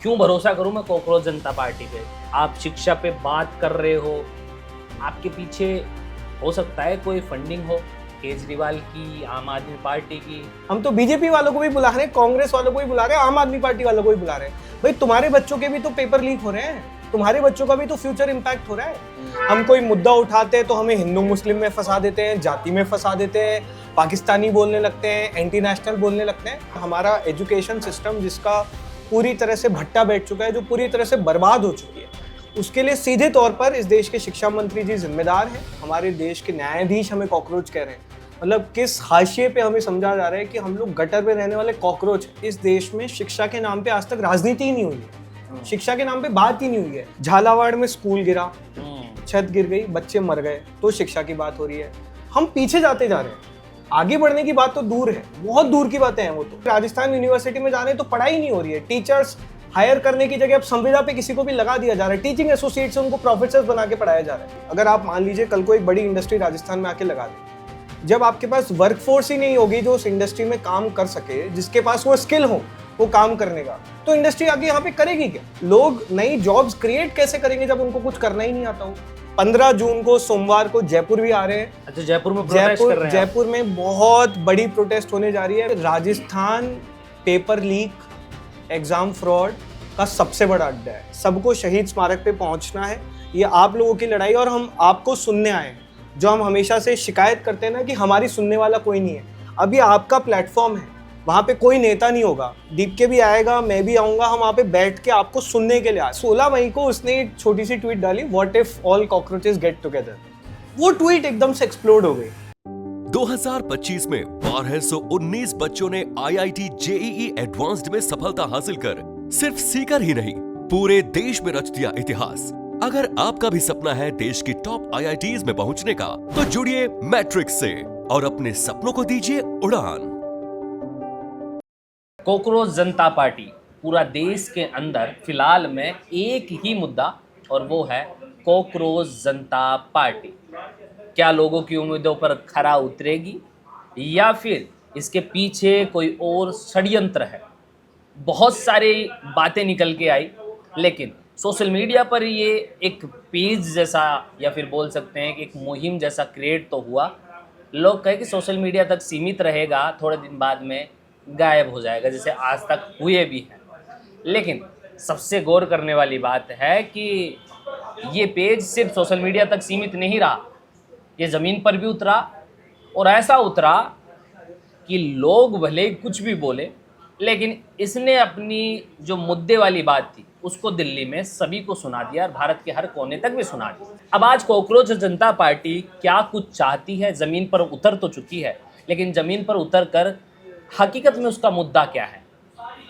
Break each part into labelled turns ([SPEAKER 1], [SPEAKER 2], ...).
[SPEAKER 1] क्यों भरोसा करूं मैं कॉकरोच जनता पार्टी पे। आप शिक्षा पे बात कर रहे हो, आपके पीछे हो सकता है कोई फंडिंग हो केजरीवाल की, आम आदमी पार्टी की।
[SPEAKER 2] हम तो बीजेपी वालों को भी बुला रहे हैं, कांग्रेस वालों को भी बुला रहे हैं, आम आदमी पार्टी वालों को भी बुला रहे हैं। भाई तुम्हारे बच्चों के भी तो पेपर लीक हो रहे हैं, तुम्हारे बच्चों का भी तो फ्यूचर इंपैक्ट हो रहा है। हम कोई मुद्दा उठाते हैं तो हमें हिंदू मुस्लिम में फंसा देते हैं, जाति में फंसा देते हैं, पाकिस्तानी बोलने लगते हैं, एंटी नेशनल बोलने लगते हैं। हमारा एजुकेशन सिस्टम जिसका पूरी तरह से भट्टा बैठ चुका है, जो पूरी तरह से बर्बाद हो चुकी है, उसके लिए सीधे तौर पर इस देश के शिक्षा मंत्री जी जिम्मेदार हैं। हमारे देश के न्यायाधीश हमें कॉकरोच कह रहे हैं। मतलब किस हाशिए पे हमें समझा जा रहा है कि हम लोग गटर में रहने वाले कॉकरोच हैं। इस देश में शिक्षा के नाम पे आज तक राजनीति ही नहीं हुई है, शिक्षा के नाम पे बात ही नहीं हुई है। झालावाड़ में स्कूल गिरा, छत गिर गई, बच्चे मर गए, तो शिक्षा की बात हो रही है। हम पीछे जाते जा रहे हैं, आगे बढ़ने की बात तो दूर है, बहुत दूर की बातें हैं वो तो। राजस्थान यूनिवर्सिटी में जा रहे हैं तो पढ़ाई नहीं हो रही है, टीचर्स हायर करने की जगह अब संविदा पे किसी को भी लगा दिया जा रहा है, टीचिंग एसोसिएट से उनको प्रोफेसर बना के पढ़ाया जा रहा है। अगर आप मान लीजिए कल को एक बड़ी इंडस्ट्री राजस्थान में आके लगा दे, जब आपके पास वर्कफोर्स ही नहीं होगी जो उस इंडस्ट्री में काम कर सके, जिसके पास वो स्किल हो वो काम करने का, तो इंडस्ट्री आगे यहाँ पे करेगी क्या? लोग नई जॉब्स क्रिएट कैसे करेंगे जब उनको कुछ करना ही नहीं आता हो? 15 जून को सोमवार को जयपुर भी आ रहे हैं।
[SPEAKER 1] अच्छा, जयपुर में प्रोटेस्ट कर रहे हैं।
[SPEAKER 2] जयपुर में बहुत बड़ी प्रोटेस्ट होने जा रही है। Rajasthan paper leak, exam fraud का सबसे बड़ा अड्डा है। सबको शहीद स्मारक पे पहुंचना है। ये आप लोगों की लड़ाई, और हम आपको सुनने आए हैं। जो हम हमेशा से शिकायत करते हैं ना कि हमारी सुनने वाला कोई नहीं है, अब ये आपका प्लेटफॉर्म है। वहाँ पे कोई नेता नहीं होगा, दीपके भी आएगा, मैं भी आऊँगा, हम वहाँ पे बैठ के आपको सुनने के लिए आए। 16 मई को उसने एक छोटी सी ट्वीट डाली, what if all cockroaches get together. वो ट्वीट एकदम से एक्सप्लोड हो गई।
[SPEAKER 3] 2025 में 1219 बच्चों ने IIT JEE एडवांस्ड में सफलता हासिल कर सिर्फ सीकर ही नहीं, पूरे देश में रच दिया इतिहास। अगर आपका भी सपना है देश की टॉप IITs में पहुंचने का, तो जुड़िए मैट्रिक्स से और अपने सपनों को दीजिए उड़ान।
[SPEAKER 1] कॉकरोच जनता पार्टी पूरा देश के अंदर फिलहाल में एक ही मुद्दा, और वो है कॉकरोच जनता पार्टी। क्या लोगों की उम्मीदों पर खरा उतरेगी या फिर इसके पीछे कोई और षड्यंत्र है? बहुत सारी बातें निकल के आई, लेकिन सोशल मीडिया पर ये एक पेज जैसा, या फिर बोल सकते हैं कि एक मुहिम जैसा क्रिएट तो हुआ। लोग कहे कि सोशल मीडिया तक सीमित रहेगा, थोड़े दिन बाद में गायब हो जाएगा, जैसे आज तक हुए भी हैं। लेकिन सबसे गौर करने वाली बात है कि ये पेज सिर्फ सोशल मीडिया तक सीमित नहीं रहा, ये ज़मीन पर भी उतरा, और ऐसा उतरा कि लोग भले ही कुछ भी बोले, लेकिन इसने अपनी जो मुद्दे वाली बात थी उसको दिल्ली में सभी को सुना दिया, और भारत के हर कोने तक भी सुना दिया। अब आज कॉकरोच जनता पार्टी क्या कुछ चाहती है, ज़मीन पर उतर तो चुकी है, लेकिन ज़मीन पर उतर कर हकीकत में उसका मुद्दा क्या है?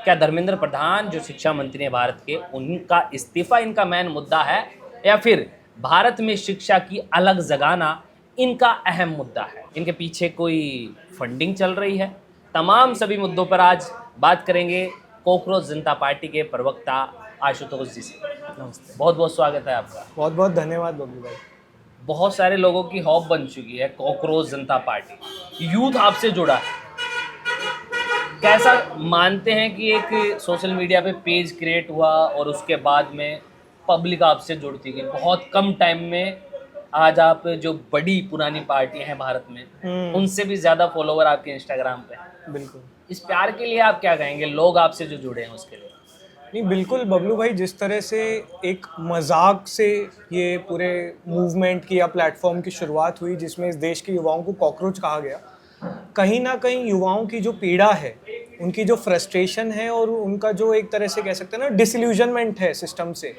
[SPEAKER 1] क्या धर्मेंद्र प्रधान जो शिक्षा मंत्री हैं भारत के, उनका इस्तीफा इनका मेन मुद्दा है, या फिर भारत में शिक्षा की अलग जगाना इनका अहम मुद्दा है? इनके पीछे कोई फंडिंग चल रही है? तमाम सभी मुद्दों पर आज बात करेंगे कॉकरोच जनता पार्टी के प्रवक्ता आशुतोष जी से।
[SPEAKER 2] नमस्ते,
[SPEAKER 1] बहुत बहुत स्वागत है आपका।
[SPEAKER 2] बहुत बहुत धन्यवाद बबलू भाई।
[SPEAKER 1] बहुत सारे लोगों की हॉप बन चुकी है कॉकरोच जनता पार्टी, यूथ आपसे जुड़ा है। कैसा मानते हैं कि एक सोशल मीडिया पे पेज क्रिएट हुआ और उसके बाद में पब्लिक आपसे जुड़ती गई, बहुत कम टाइम में आज आप जो बड़ी पुरानी पार्टी हैं भारत में, उनसे भी ज़्यादा फॉलोवर आपके इंस्टाग्राम पे हैं।
[SPEAKER 2] बिल्कुल।
[SPEAKER 1] इस प्यार के लिए आप क्या कहेंगे, लोग आपसे जो जुड़े हैं उसके लिए?
[SPEAKER 2] नहीं, बिल्कुल बबलू भाई, जिस तरह से एक मजाक से ये पूरे मूवमेंट की या प्लेटफॉर्म की शुरुआत हुई, जिसमें इस देश के युवाओं को कॉकरोच कहा गया, कहीं ना कहीं युवाओं की जो पीड़ा है, उनकी जो फ्रस्ट्रेशन है, और उनका जो एक तरह से कह सकते हैं ना डिसइल्यूजनमेंट है सिस्टम से,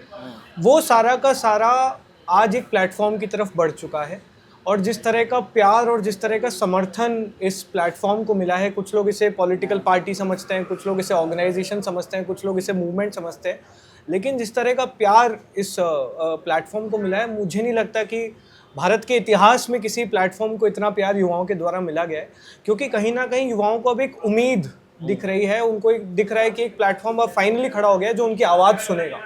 [SPEAKER 2] वो सारा का सारा आज एक प्लेटफॉर्म की तरफ बढ़ चुका है। और जिस तरह का प्यार और जिस तरह का समर्थन इस प्लेटफॉर्म को मिला है, कुछ लोग इसे पॉलिटिकल पार्टी समझते हैं, कुछ लोग इसे ऑर्गेनाइजेशन समझते हैं, कुछ लोग इसे मूवमेंट समझते हैं, लेकिन जिस तरह का प्यार इस प्लेटफॉर्म को मिला है, मुझे नहीं लगता कि भारत के इतिहास में किसी प्लेटफॉर्म को इतना प्यार युवाओं के द्वारा मिला गया है। क्योंकि कहीं ना कहीं युवाओं को अब एक उम्मीद दिख रही है, उनको एक दिख रहा है कि एक प्लेटफॉर्म अब फाइनली खड़ा हो गया है जो उनकी आवाज़ सुनेगा।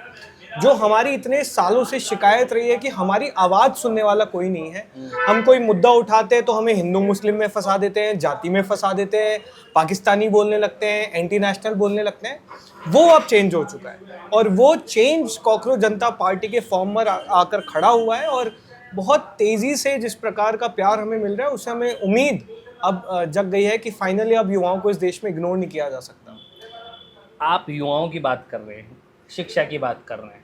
[SPEAKER 2] जो हमारी इतने सालों से शिकायत रही है कि हमारी आवाज़ सुनने वाला कोई नहीं है। हम कोई मुद्दा उठाते हैं तो हमें हिंदू मुस्लिम में फंसा देते हैं, जाति में फंसा देते हैं, पाकिस्तानी बोलने लगते हैं, एंटी नेशनल बोलने लगते हैं। वो अब चेंज हो चुका है और वो चेंज कॉकरोच जनता पार्टी के फॉर्म में आकर खड़ा हुआ है और बहुत तेज़ी से जिस प्रकार का प्यार हमें मिल रहा है उससे हमें उम्मीद अब जग गई है कि फाइनली अब युवाओं को इस देश में इग्नोर नहीं किया जा सकता।
[SPEAKER 1] आप युवाओं की बात कर रहे हैं, शिक्षा की बात कर रहे हैं।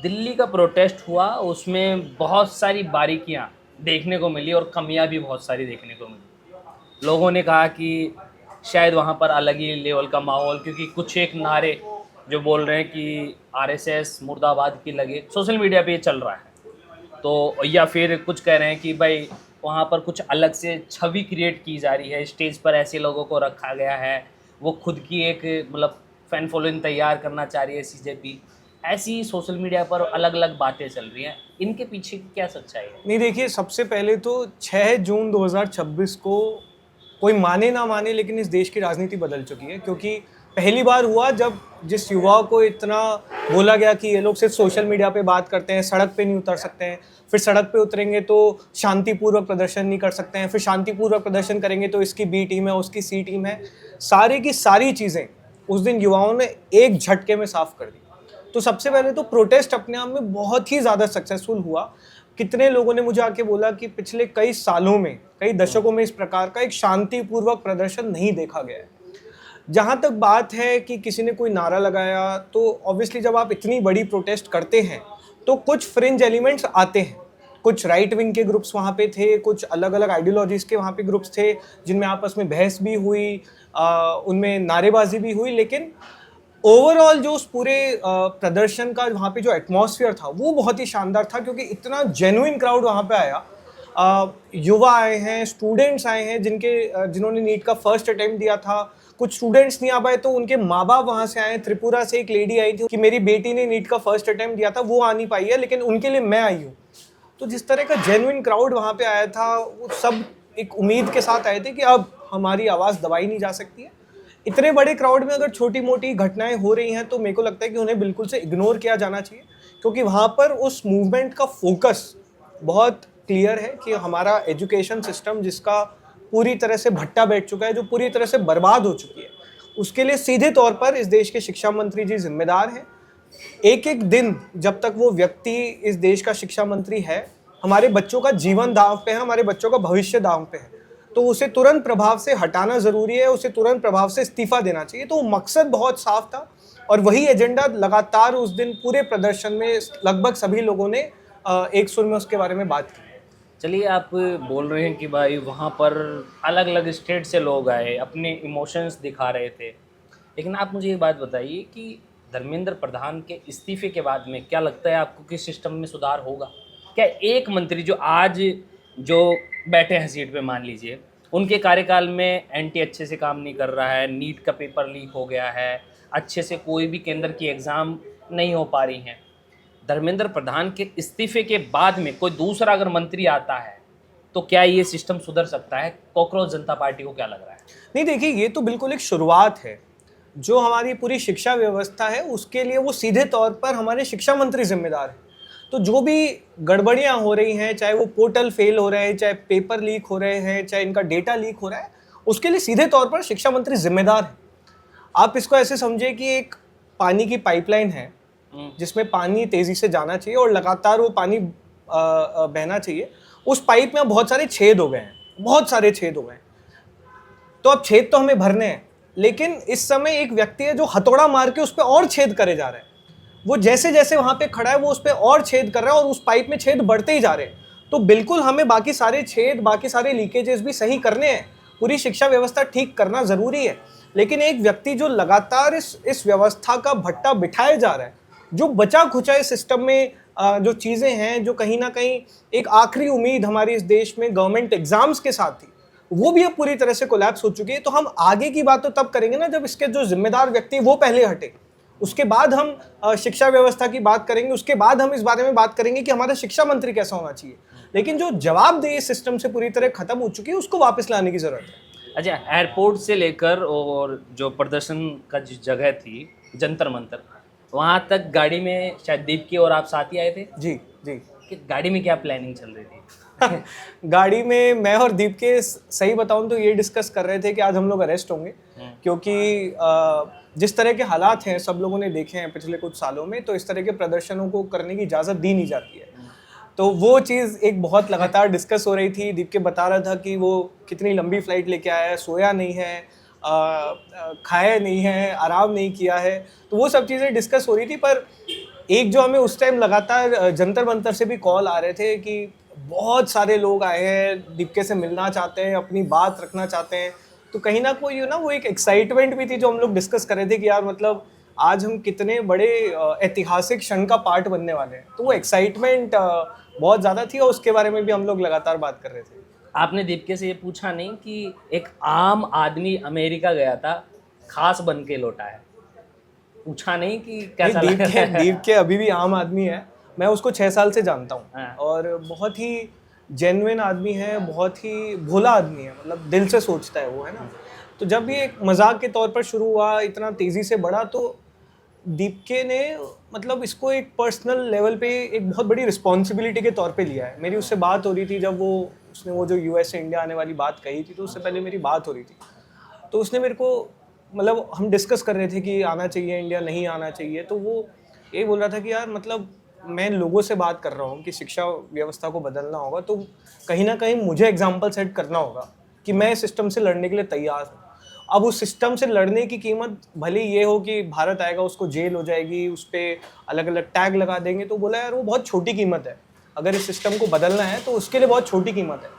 [SPEAKER 1] दिल्ली का प्रोटेस्ट हुआ, उसमें बहुत सारी बारीकियां देखने को मिली और कमियां भी बहुत सारी देखने को मिली। लोगों ने कहा कि शायद वहां पर अलग ही लेवल का माहौल, क्योंकि कुछ एक नारे जो बोल रहे हैं कि आरएसएस मुर्दाबाद की लगे, सोशल मीडिया पे ये चल रहा है। तो या फिर कुछ कह रहे हैं कि भाई वहाँ पर कुछ अलग से छवि क्रिएट की जा रही है, स्टेज पर ऐसे लोगों को रखा गया है, वो खुद की एक मतलब फैन फॉलोइंग तैयार करना चाह रही है सीजेपी। ऐसी सोशल मीडिया पर अलग अलग बातें चल रही हैं, इनके पीछे की क्या सच्चाई है?
[SPEAKER 2] नहीं देखिए, सबसे पहले तो 6 जून 2026 को कोई माने ना माने लेकिन इस देश की राजनीति बदल चुकी है, क्योंकि पहली बार हुआ जब जिस युवा को इतना बोला गया कि ये लोग सिर्फ सोशल मीडिया पे बात करते हैं, सड़क पे नहीं उतर सकते हैं, फिर सड़क पे उतरेंगे तो शांतिपूर्वक प्रदर्शन नहीं कर सकते हैं, फिर शांतिपूर्वक प्रदर्शन करेंगे तो इसकी बी टीम है, उसकी सी टीम है, सारी की सारी चीज़ें उस दिन युवाओं ने एक झटके में साफ कर दी। तो सबसे पहले तो प्रोटेस्ट अपने आप में बहुत ही ज़्यादा सक्सेसफुल हुआ। कितने लोगों ने मुझे आके बोला कि पिछले कई सालों में, कई दशकों में इस प्रकार का एक शांतिपूर्वक प्रदर्शन नहीं देखा गया है। जहाँ तक बात है कि किसी ने कोई नारा लगाया, तो ऑब्वियसली जब आप इतनी बड़ी प्रोटेस्ट करते हैं तो कुछ फ्रिंज एलिमेंट्स आते हैं। कुछ राइट विंग के ग्रुप्स वहाँ पे थे, कुछ अलग अलग आइडियोलॉजीज के वहाँ पे ग्रुप्स थे जिनमें आपस में बहस भी हुई, उनमें नारेबाजी भी हुई, लेकिन ओवरऑल जो उस पूरे प्रदर्शन का वहाँ पे जो एटमॉस्फेयर था वो बहुत ही शानदार था, क्योंकि इतना जेन्युइन क्राउड वहाँ पे आया। युवा आए हैं, स्टूडेंट्स आए हैं जिन्होंने नीट का फर्स्ट अटेम्प्ट दिया था। कुछ स्टूडेंट्स नहीं आ पाए तो उनके माँ बाप वहाँ से आए। त्रिपुरा से एक लेडी आई थी कि मेरी बेटी ने नीट का फर्स्ट अटेम्प्ट दिया था, वो आ नहीं पाई है, लेकिन उनके लिए मैं आई हूँ। तो जिस तरह का जेन्युइन क्राउड वहाँ पे आया था, वो सब एक उम्मीद के साथ आए थे कि अब हमारी आवाज़ दबाई नहीं जा सकती है। इतने बड़े क्राउड में अगर छोटी मोटी घटनाएं हो रही हैं तो मेरे को लगता है कि उन्हें बिल्कुल से इग्नोर किया जाना चाहिए, क्योंकि वहाँ पर उस मूवमेंट का फोकस बहुत क्लियर है कि हमारा एजुकेशन सिस्टम, जिसका पूरी तरह से भट्टा बैठ चुका है, जो पूरी तरह से बर्बाद हो चुकी है, उसके लिए सीधे तौर पर इस देश के शिक्षा मंत्री जी जिम्मेदार हैं। एक एक दिन जब तक वो व्यक्ति इस देश का शिक्षा मंत्री है, हमारे बच्चों का जीवन दांव पे है, हमारे बच्चों का भविष्य दांव पे है, तो उसे तुरंत प्रभाव से हटाना ज़रूरी है, उसे तुरंत प्रभाव से इस्तीफा देना चाहिए। तो मकसद बहुत साफ था और वही एजेंडा लगातार उस दिन पूरे प्रदर्शन में लगभग सभी लोगों ने एक सुर में उसके बारे में बात की।
[SPEAKER 1] चलिए, आप बोल रहे हैं कि भाई वहाँ पर अलग अलग स्टेट से लोग आए, अपने इमोशंस दिखा रहे थे, लेकिन आप मुझे ये बात बताइए कि धर्मेंद्र प्रधान के इस्तीफे के बाद में क्या लगता है आपको कि सिस्टम में सुधार होगा? क्या एक मंत्री जो आज जो बैठे हैं सीट पे, मान लीजिए उनके कार्यकाल में एनटी अच्छे से काम नहीं कर रहा है, नीट का पेपर लीक हो गया है, अच्छे से कोई भी केंद्र की एग्ज़ाम नहीं हो पा रही हैं, धर्मेंद्र प्रधान के इस्तीफे के बाद में कोई दूसरा अगर मंत्री आता है तो क्या ये सिस्टम सुधर सकता है? कॉकरोच जनता पार्टी को क्या लग रहा है?
[SPEAKER 2] नहीं देखिए, ये तो बिल्कुल एक शुरुआत है। जो हमारी पूरी शिक्षा व्यवस्था है उसके लिए वो सीधे तौर पर हमारे शिक्षा मंत्री जिम्मेदार हैं। तो जो भी गड़बड़ियाँ हो रही हैं, चाहे वो पोर्टल फेल हो रहे हैं, चाहे पेपर लीक हो रहे हैं, चाहे इनका डेटा लीक हो रहा है, उसके लिए सीधे तौर पर शिक्षा मंत्री जिम्मेदार है। आप इसको ऐसे समझे कि एक पानी की पाइपलाइन है जिसमें पानी तेज़ी से जाना चाहिए और लगातार वो पानी बहना चाहिए। उस पाइप में बहुत सारे छेद हो गए हैं, बहुत सारे छेद हो गए हैं। तो अब छेद तो हमें भरने हैं, लेकिन इस समय एक व्यक्ति है जो हथौड़ा मार के उस पर और छेद करे जा रहा है। वो जैसे जैसे वहाँ पे खड़ा है वो उस पर और छेद कर रहा है और उस पाइप में छेद बढ़ते ही जा रहे हैं। तो बिल्कुल हमें बाकी सारे छेद, बाकी सारे लीकेजेस भी सही करने हैं, पूरी शिक्षा व्यवस्था ठीक करना ज़रूरी है। लेकिन एक व्यक्ति जो लगातार इस व्यवस्था का भट्टा बिठाया जा रहा है, जो बचा खुचा इस सिस्टम में जो चीज़ें हैं, जो कहीं ना कहीं एक आखिरी उम्मीद हमारी इस देश में गवर्नमेंट एग्जाम्स के साथ थी, वो भी अब पूरी तरह से कोलैप्स हो चुकी है। तो हम आगे की बात तो तब करेंगे ना जब इसके जो जिम्मेदार व्यक्ति वो पहले हटे, उसके बाद हम शिक्षा व्यवस्था की बात करेंगे, उसके बाद हम इस बारे में बात करेंगे कि हमारा शिक्षा मंत्री कैसा होना चाहिए। लेकिन जो जवाबदेही सिस्टम से पूरी तरह खत्म हो चुकी है, उसको वापस लाने की जरूरत है।
[SPEAKER 1] अच्छा, एयरपोर्ट से लेकर और जो प्रदर्शन का जो जगह थी जंतर मंतर, वहाँ तक गाड़ी में शायद दीप की और आप साथ ही आए थे
[SPEAKER 2] जी जी।
[SPEAKER 1] कि गाड़ी में क्या प्लानिंग चल रही थी?
[SPEAKER 2] गाड़ी में मैं और दीप के सही बताऊं तो ये डिस्कस कर रहे थे कि आज हम लोग अरेस्ट होंगे, क्योंकि जिस तरह के हालात हैं सब लोगों ने देखे हैं पिछले कुछ सालों में, तो इस तरह के प्रदर्शनों को करने की इजाज़त दी नहीं जाती है। तो वो चीज़ एक बहुत लगातार डिस्कस हो रही थी। दीप के बता रहा था कि वो कितनी लंबी फ्लाइट लेके आया है, सोया नहीं है, खाया नहीं है, आराम नहीं किया है, तो वो सब चीज़ें डिस्कस हो रही थी। पर एक जो हमें उस टाइम लगातार जंतर मंतर से भी कॉल आ रहे थे कि बहुत सारे लोग आए हैं, दीपके से मिलना चाहते हैं, अपनी बात रखना चाहते हैं, तो कहीं ना कोई वो एक एक्साइटमेंट भी थी जो हम लोग डिस्कस कर रहे थे कि यार मतलब आज हम कितने बड़े ऐतिहासिक क्षण का पार्ट बनने वाले हैं। तो वो एक्साइटमेंट बहुत ज़्यादा थी और उसके बारे में भी हम लोग लगातार बात कर रहे थे।
[SPEAKER 1] आपने दीपके से ये पूछा नहीं कि एक आम आदमी अमेरिका गया था, खास बन के लौटा है? पूछा नहीं कि कैसा
[SPEAKER 2] दीप
[SPEAKER 1] लगा?
[SPEAKER 2] दीप के अभी भी आम आदमी है। मैं उसको 6 साल से जानता हूँ
[SPEAKER 1] हाँ।
[SPEAKER 2] और बहुत ही जेन्युइन आदमी है, बहुत ही भोला आदमी है, मतलब दिल से सोचता है वो, है ना। तो जब ये एक मजाक के तौर पर शुरू हुआ, इतना तेज़ी से बढ़ा, तो दीपके ने मतलब इसको एक पर्सनल लेवल पे एक बहुत बड़ी रिस्पॉन्सिबिलिटी के तौर पे लिया है। मेरी उससे बात हो रही थी जब उसने वो जो यूएस से इंडिया आने वाली बात कही थी, तो उससे पहले मेरी बात हो रही थी, तो उसने मेरे को मतलब हम डिस्कस कर रहे थे कि आना चाहिए इंडिया, नहीं आना चाहिए, तो वो ये बोल रहा था कि यार मतलब मैं लोगों से बात कर रहा हूँ कि शिक्षा व्यवस्था को बदलना होगा, तो कहीं ना कहीं मुझे एग्जाम्पल सेट करना होगा कि मैं सिस्टम से लड़ने के लिए तैयार हूँ। अब उस सिस्टम से लड़ने की कीमत भले ये हो कि भारत आएगा, उसको जेल हो जाएगी, उस पर अलग अलग टैग लगा देंगे, तो बोला यार वो बहुत छोटी कीमत है। अगर इस सिस्टम को बदलना है तो उसके लिए बहुत छोटी कीमत है।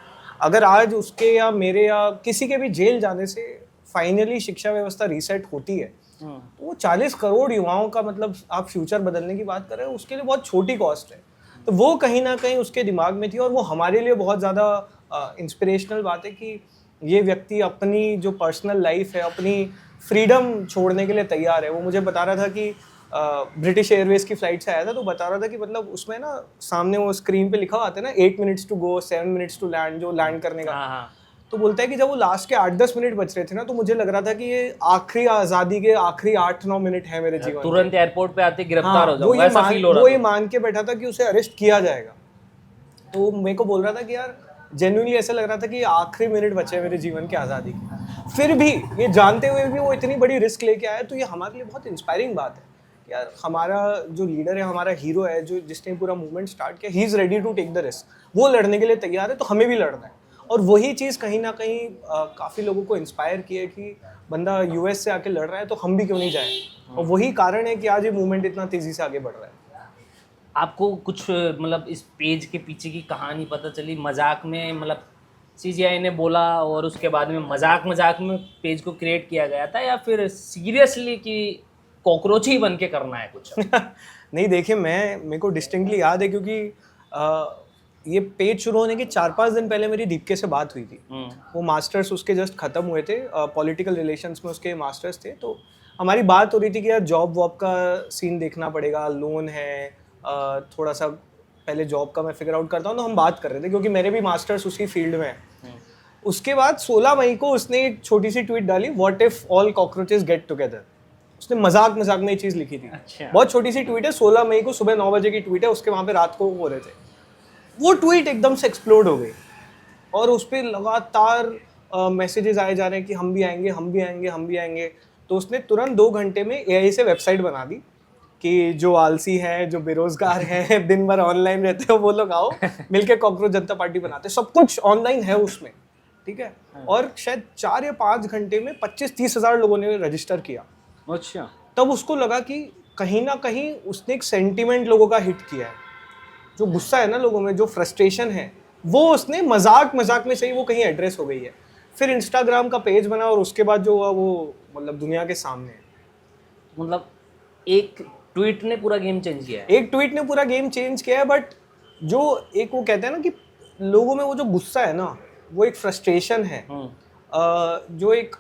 [SPEAKER 2] अगर आज उसके या मेरे या किसी के भी जेल जाने से फाइनली शिक्षा व्यवस्था रीसेट होती है, तो वो 40 करोड़ युवाओं का मतलब आप फ्यूचर बदलने की बात कर रहे हो, उसके लिए बहुत छोटी कॉस्ट है। तो वो कहीं ना कहीं उसके दिमाग में थी और वो हमारे लिए बहुत ज़्यादा इंस्पिरेशनल बात है कि ये व्यक्ति अपनी जो पर्सनल लाइफ है, अपनी फ्रीडम छोड़ने के लिए तैयार है। वो मुझे बता रहा था कि ब्रिटिश एयरवेज की फ्लाइट से आया था, तो बता रहा था कि मतलब उसमें ना सामने वो स्क्रीन पे लिखा आता है ना 8 minutes to go 7 minutes to land, जो लैंड करने का।
[SPEAKER 1] हाँ।
[SPEAKER 2] तो बोलता है कि जब वो लास्ट के 8-10 मिनट बच रहे थे ना, तो मुझे लग रहा था कि ये आखिरी आज़ादी के आखिरी 8-9 मिनट है मेरे जीवन में।
[SPEAKER 1] तुरंत एयरपोर्ट पे आते गिरफ्तार हो
[SPEAKER 2] वो
[SPEAKER 1] जाऊं,
[SPEAKER 2] ये
[SPEAKER 1] ऐसा फील हो रहा
[SPEAKER 2] वो
[SPEAKER 1] था।
[SPEAKER 2] ये मान के बैठा था कि उसे अरेस्ट किया जाएगा। तो मेरे को बोल रहा था कि यार जेन्युइनली ऐसा लग रहा था कि आखिरी मिनट बचे मेरे जीवन की आज़ादी के। फिर भी ये जानते हुए भी वो इतनी बड़ी रिस्क लेके आया, तो ये हमारे लिए बहुत इंस्पायरिंग बात है कि यार हमारा जो लीडर है, हमारा हीरो है, जो जिसने पूरा मूवमेंट स्टार्ट किया, he is ready to take the risk. वो लड़ने के लिए तैयार है, तो हमें भी लड़ना है। और वही चीज़ कहीं ना कहीं काफ़ी लोगों को इंस्पायर की है कि बंदा यूएस से आके लड़ रहा है, तो हम भी क्यों नहीं जाएं। और वही कारण है कि आज ये मूवमेंट इतना तेज़ी से आगे बढ़ रहा है।
[SPEAKER 1] आपको कुछ मतलब इस पेज के पीछे की कहानी पता चली? मजाक में मतलब सीजीआई ने बोला और उसके बाद में मजाक में पेज को क्रिएट किया गया था, या फिर सीरियसली कि कॉकरोच ही बन के करना है कुछ?
[SPEAKER 2] नहीं, देखिए मेरे को डिस्टिंक्टली याद है, क्योंकि ये पेज शुरू होने के 4-5 दिन पहले मेरी दीपके से बात हुई थी। वो मास्टर्स उसके जस्ट ख़त्म हुए थे, पॉलिटिकल रिलेशंस में उसके मास्टर्स थे। तो हमारी बात हो रही थी कि यार जॉब वॉब का सीन देखना पड़ेगा, लोन है, थोड़ा सा पहले जॉब का मैं फिगर आउट करता हूँ। तो हम बात कर रहे थे क्योंकि मेरे भी मास्टर्स उसी फील्ड में हैं। उसके बाद 16 मई को उसने एक छोटी सी ट्वीट डाली, what if all cockroaches get together. उसने मजाक में ये चीज़ लिखी थी।
[SPEAKER 1] अच्छा।
[SPEAKER 2] बहुत छोटी सी ट्वीट है, 16 मई को सुबह 9 बजे की ट्वीट है, उसके वहाँ पे रात को हो रहे थे। वो ट्वीट एकदम से एक्सप्लोड हो गई और उस पर लगातार मैसेजेस आए जा रहे हैं कि हम भी आएंगे, हम भी आएंगे, हम भी आएंगे। तो उसने तुरंत 2 घंटे में एआई से वेबसाइट बना दी कि जो आलसी हैं, जो बेरोजगार हैं, दिन भर ऑनलाइन रहते हो, वो लोग आओ मिलके कॉकरोच जनता पार्टी बनाते। सब कुछ ऑनलाइन है उसमें, ठीक है। और शायद 4 या 5 घंटे में 25-30 हज़ार लोगों ने रजिस्टर किया।
[SPEAKER 1] अच्छा।
[SPEAKER 2] तब उसको लगा कि कहीं ना कहीं उसने एक सेंटीमेंट लोगों का हिट किया है। जो गुस्सा है ना लोगों में, जो फ्रस्ट्रेशन है, वो उसने मजाक में सही वो कहीं एड्रेस हो गई है। फिर इंस्टाग्राम का पेज बना और उसके बाद जो हुआ वो मतलब दुनिया के सामने है।
[SPEAKER 1] मतलब एक ट्वीट ने पूरा गेम चेंज किया है।
[SPEAKER 2] एक ट्वीट ने पूरा गेम चेंज किया है, बट जो एक वो कहते हैं ना कि लोगों में वो जो गुस्सा है ना, वो एक फ्रस्ट्रेशन है, जो एक